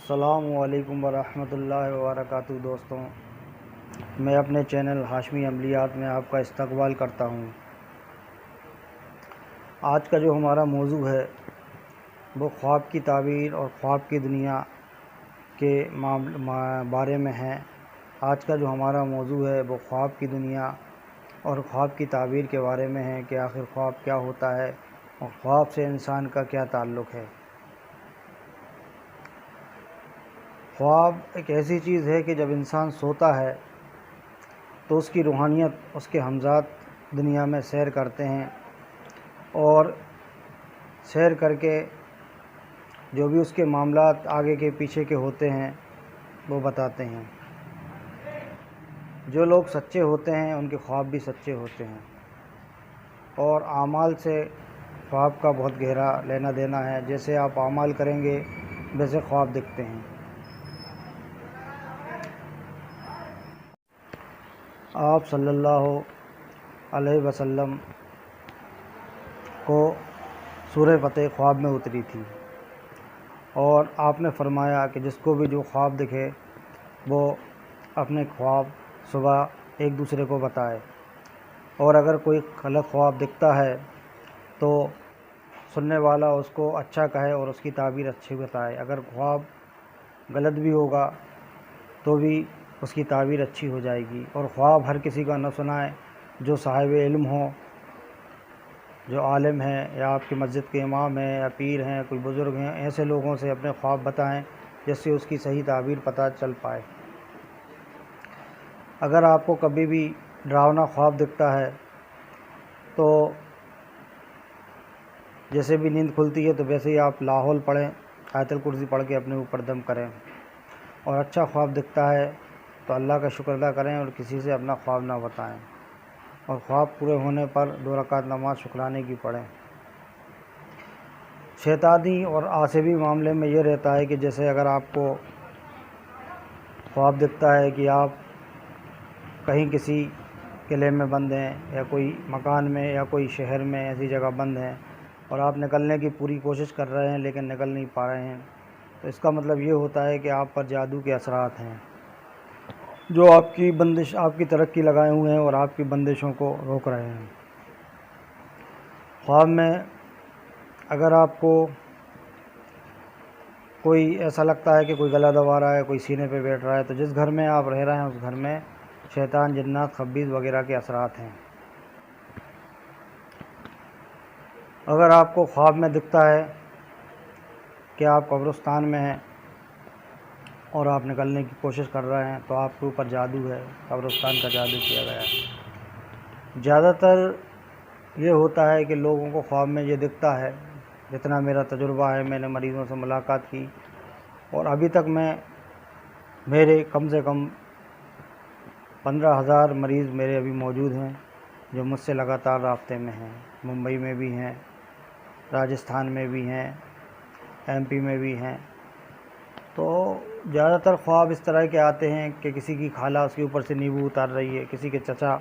السلام علیکم ورحمۃ اللہ وبرکاتہ۔ دوستوں، میں اپنے چینل ہاشمی عملیات میں آپ کا استقبال کرتا ہوں۔ آج کا جو ہمارا موضوع ہے وہ خواب کی تعبیر اور خواب کی دنیا کے بارے میں ہے۔ آج کا جو ہمارا موضوع ہے وہ خواب کی دنیا اور خواب کی تعبیر کے بارے میں ہے کہ آخر خواب کیا ہوتا ہے اور خواب سے انسان کا کیا تعلق ہے۔ خواب ایک ایسی چیز ہے کہ جب انسان سوتا ہے تو اس کی روحانیت، اس کے ہمذات دنیا میں سیر کرتے ہیں اور سیر کر کے جو بھی اس کے معاملات آگے کے پیچھے کے ہوتے ہیں وہ بتاتے ہیں۔ جو لوگ سچے ہوتے ہیں ان کے خواب بھی سچے ہوتے ہیں اور اعمال سے خواب کا بہت گہرا لینا دینا ہے۔ جیسے آپ اعمال کریں گے ویسے خواب دکھتے ہیں۔ آپ صلی اللہ علیہ وسلم کو سورہ فتح خواب میں اتری تھی اور آپ نے فرمایا کہ جس کو بھی جو خواب دکھے وہ اپنے خواب صبح ایک دوسرے کو بتائے، اور اگر کوئی غلط خواب دکھتا ہے تو سننے والا اس کو اچھا کہے اور اس کی تعبیر اچھی بتائے۔ اگر خواب غلط بھی ہوگا تو بھی اس کی تعبیر اچھی ہو جائے گی، اور خواب ہر کسی کا نہ سنائے۔ جو صاحب علم ہو، جو عالم ہیں یا آپ کی مسجد کے امام ہیں یا پیر ہیں، کوئی بزرگ ہیں، ایسے لوگوں سے اپنے خواب بتائیں جس سے اس کی صحیح تعبیر پتہ چل پائے۔ اگر آپ کو کبھی بھی ڈراؤنا خواب دکھتا ہے تو جیسے بھی نیند کھلتی ہے تو ویسے ہی آپ لاحول پڑھیں، آیت الکرسی پڑھ کے اپنے اوپر دم کریں، اور اچھا خواب دکھتا ہے تو اللہ کا شکر ادا کریں اور کسی سے اپنا خواب نہ بتائیں، اور خواب پورے ہونے پر 2 رکعت نماز شکرانے کی پڑھیں۔ شیطانی اور عصبی معاملے میں یہ رہتا ہے کہ جیسے اگر آپ کو خواب دکھتا ہے کہ آپ کہیں کسی قلعے میں بند ہیں یا کوئی مکان میں یا کوئی شہر میں ایسی جگہ بند ہیں اور آپ نکلنے کی پوری کوشش کر رہے ہیں لیکن نکل نہیں پا رہے ہیں، تو اس کا مطلب یہ ہوتا ہے کہ آپ پر جادو کے اثرات ہیں جو آپ کی بندش، آپ کی ترقی لگائے ہوئے ہیں اور آپ کی بندشوں کو روک رہے ہیں۔ خواب میں اگر آپ کو کوئی ایسا لگتا ہے کہ کوئی گلا دبا رہا ہے، کوئی سینے پہ بیٹھ رہا ہے، تو جس گھر میں آپ رہ رہے ہیں اس گھر میں شیطان، جنات، خبیث وغیرہ کے اثرات ہیں۔ اگر آپ کو خواب میں دکھتا ہے کہ آپ قبرستان میں ہیں اور آپ نکلنے کی کوشش کر رہے ہیں تو آپ کے اوپر جادو ہے، قبرستان کا جادو کیا گیا ہے۔ زیادہ تر یہ ہوتا ہے کہ لوگوں کو خواب میں یہ دکھتا ہے، جتنا میرا تجربہ ہے، میں نے مریضوں سے ملاقات کی اور ابھی تک میرے کم سے کم 15,000 مریض میرے ابھی موجود ہیں جو مجھ سے لگاتار رابطے میں ہیں۔ ممبئی میں بھی ہیں، راجستھان میں بھی ہیں، ایم پی میں بھی ہیں۔ تو زیادہ تر خواب اس طرح کے آتے ہیں کہ کسی کی خالہ اس کے اوپر سے نیبو اتار رہی ہے، کسی کے چچا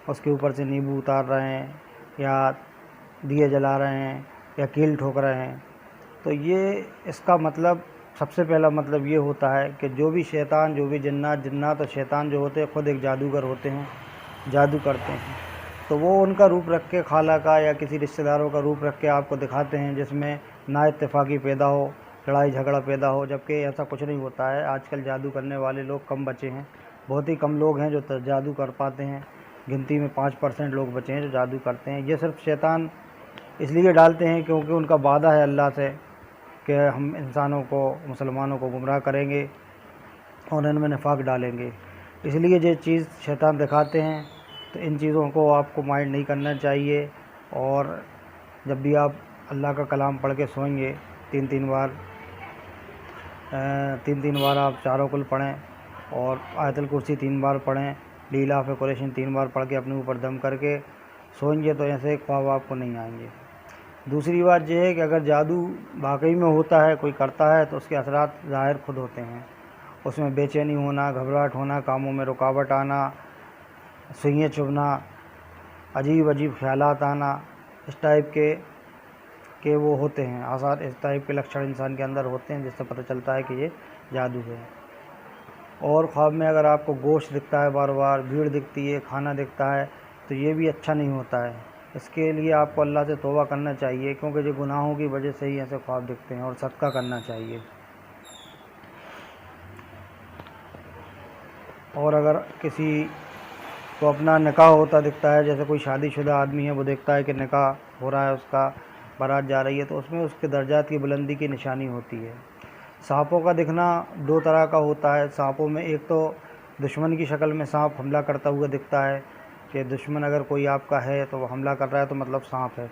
اس کے اوپر سے نیبو اتار رہے ہیں یا دیے جلا رہے ہیں یا کیل ٹھوک رہے ہیں۔ تو یہ اس کا مطلب، سب سے پہلا مطلب یہ ہوتا ہے کہ جو بھی شیطان، جو بھی جنات اور شیطان جو ہوتے ہیں خود ایک جادوگر ہوتے ہیں، جادو کرتے ہیں، تو وہ ان کا روپ رکھ کے، خالہ کا یا کسی رشتہ داروں کا روپ رکھ کے آپ کو دکھاتے ہیں جس میں نا اتفاقی پیدا ہو، لڑائی جھگڑا پیدا ہو، جبکہ ایسا کچھ نہیں ہوتا ہے۔ آج کل جادو کرنے والے لوگ کم بچے ہیں، بہت ہی کم لوگ ہیں جو جادو کر پاتے ہیں، گنتی میں 5% لوگ بچے ہیں جو جادو کرتے ہیں۔ یہ صرف شیطان اس لیے ڈالتے ہیں کیونکہ ان کا وعدہ ہے اللہ سے کہ ہم انسانوں کو، مسلمانوں کو گمراہ کریں گے اور ان میں نفاق ڈالیں گے، اس لیے یہ چیز شیطان دکھاتے ہیں۔ تو ان چیزوں کو آپ کو مائنڈ نہیں کرنا چاہیے، اور جب بھی آپ اللہ کا کلام پڑھ کے سوئیں گے 3 بار آپ چاروں کل پڑھیں اور آیت الکرسی 3 بار پڑھیں، لیلاف قریش 3 بار پڑھ کے اپنے اوپر دم کر کے سوئیں گے تو ایسے خواب آپ کو نہیں آئیں گے۔ دوسری بات یہ ہے کہ اگر جادو واقعی میں ہوتا ہے، کوئی کرتا ہے، تو اس کے اثرات ظاہر خود ہوتے ہیں۔ اس میں بے چینی ہونا، گھبراہٹ ہونا، کاموں میں رکاوٹ آنا، سوئیاں چبھنا، عجیب عجیب خیالات آنا، اس ٹائپ کے کہ وہ ہوتے ہیں آثار، اس ٹائپ کے لکشن انسان کے اندر ہوتے ہیں جس سے پتہ چلتا ہے کہ یہ جادو ہے۔ اور خواب میں اگر آپ کو گوشت دکھتا ہے، بار بار بھیڑ دکھتی ہے، کھانا دکھتا ہے، تو یہ بھی اچھا نہیں ہوتا ہے۔ اس کے لیے آپ کو اللہ سے توبہ کرنا چاہیے، کیونکہ یہ گناہوں کی وجہ سے ہی ایسے خواب دکھتے ہیں، اور صدقہ کرنا چاہیے۔ اور اگر کسی کو اپنا نکاح ہوتا دکھتا ہے، جیسے کوئی شادی شدہ آدمی ہے، وہ دیکھتا ہے کہ نکاح ہو رہا ہے، اس کا بارات جا رہی ہے، تو اس میں اس کے درجات کی بلندی کی نشانی ہوتی ہے۔ سانپوں کا دکھنا دو طرح کا ہوتا ہے۔ سانپوں میں ایک تو دشمن کی شکل میں سانپ حملہ کرتا ہوا دکھتا ہے، کہ دشمن اگر کوئی آپ کا ہے تو وہ حملہ کر رہا ہے تو مطلب سانپ ہے،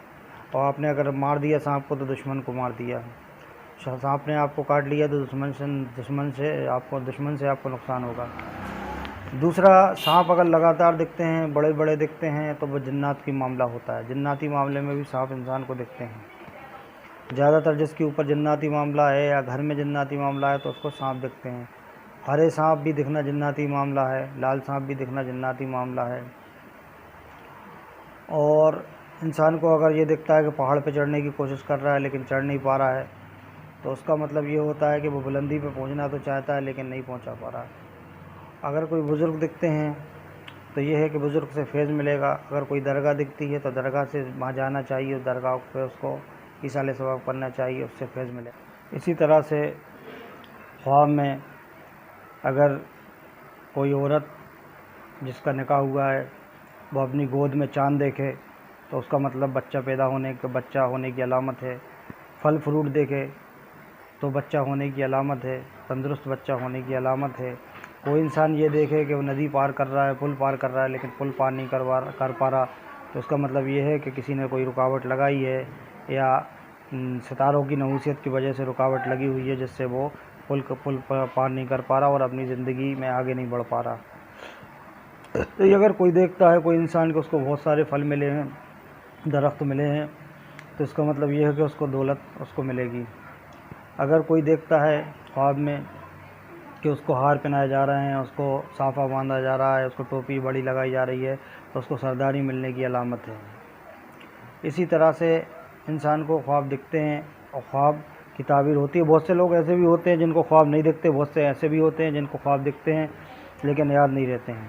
اور آپ نے اگر مار دیا سانپ کو تو دشمن کو مار دیا۔ سانپ نے آپ کو کاٹ لیا تو دشمن سے آپ کو نقصان ہوگا۔ دوسرا، سانپ اگر لگاتار دکھتے ہیں، بڑے بڑے دکھتے ہیں، تو وہ جنات کی معاملہ ہوتا ہے۔ جناتی معاملے میں بھی سانپ انسان کو دکھتے ہیں۔ زیادہ تر جس کے اوپر جناتی معاملہ ہے یا گھر میں جناتی معاملہ ہے تو اس کو سانپ دکھتے ہیں۔ ہرے سانپ بھی دکھنا جناتی معاملہ ہے، لال سانپ بھی دکھنا جناتی معاملہ ہے۔ اور انسان کو اگر یہ دکھتا ہے کہ پہاڑ پہ چڑھنے کی کوشش کر رہا ہے لیکن چڑھ نہیں پا رہا ہے، تو اس کا مطلب یہ ہوتا ہے کہ وہ بلندی پہ پہنچنا تو چاہتا ہے لیکن نہیں پہنچا پا رہا ہے۔ اگر کوئی بزرگ دکھتے ہیں تو یہ ہے کہ بزرگ سے فیض ملے گا۔ اگر کوئی درگاہ دکھتی ہے تو درگاہ سے وہاں جانا چاہیے، اس درگاہ پہ اس کو ایصال ثواب کرنا چاہیے، اس سے فیض ملے گا۔ اسی طرح سے خواب میں اگر کوئی عورت جس کا نکاح ہوا ہے وہ اپنی گود میں چاند دیکھے تو اس کا مطلب بچہ ہونے کی علامت ہے۔ پھل فروٹ دیکھے تو بچہ ہونے کی علامت ہے، تندرست بچہ ہونے کی علامت ہے۔ کوئی انسان یہ دیکھے کہ وہ ندی پار کر رہا ہے، پل پار کر رہا ہے لیکن پل پار نہیں کر پا رہا، تو اس کا مطلب یہ ہے کہ کسی نے کوئی رکاوٹ لگائی ہے، یا ستاروں کی نحوست کی وجہ سے رکاوٹ لگی ہوئی ہے جس سے وہ پل پار نہیں کر پا رہا اور اپنی زندگی میں آگے نہیں بڑھ پا رہا۔ تو یہ اگر کوئی دیکھتا ہے کوئی انسان کہ اس کو بہت سارے پھل ملے ہیں، درخت ملے ہیں، تو اس کا مطلب یہ ہے کہ اس کو دولت اس کو ملے گی۔ اگر کوئی دیکھتا ہے خواب میں کہ اس کو ہار پہنائے جا رہے ہیں، اس کو صافہ باندھا جا رہا ہے، اس کو ٹوپی بڑی لگائی جا رہی ہے، تو اس کو سرداری ملنے کی علامت ہے۔ اسی طرح سے انسان کو خواب دکھتے ہیں اور خواب کی تعبیر ہوتی ہے۔ بہت سے لوگ ایسے بھی ہوتے ہیں جن کو خواب نہیں دکھتے، بہت سے ایسے بھی ہوتے ہیں جن کو خواب دکھتے ہیں لیکن یاد نہیں رہتے ہیں۔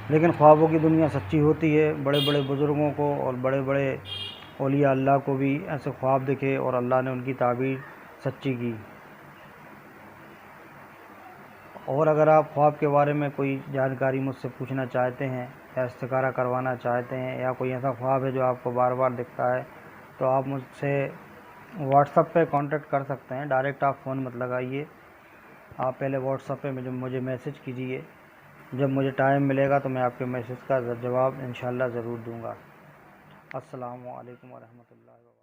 لیکن خوابوں کی دنیا سچی ہوتی ہے۔ بڑے بڑے بزرگوں کو اور بڑے بڑے اولیاء اللہ کو بھی ایسے خواب دکھے اور اللہ نے ان کی تعبیر سچی کی۔ اور اگر آپ خواب کے بارے میں کوئی جانکاری مجھ سے پوچھنا چاہتے ہیں یا استخارہ کروانا چاہتے ہیں، یا کوئی ایسا خواب ہے جو آپ کو بار بار دکھتا ہے، تو آپ مجھ سے واٹس ایپ پہ کانٹیکٹ کر سکتے ہیں۔ ڈائریکٹ آپ فون مت لگائیے، آپ پہلے واٹس ایپ پہ مجھے میسج کیجیے۔ جب مجھے ٹائم ملے گا تو میں آپ کے میسج کا جواب انشاءاللہ ضرور دوں گا۔ السلام علیکم ورحمۃ اللہ وبرکاتہ۔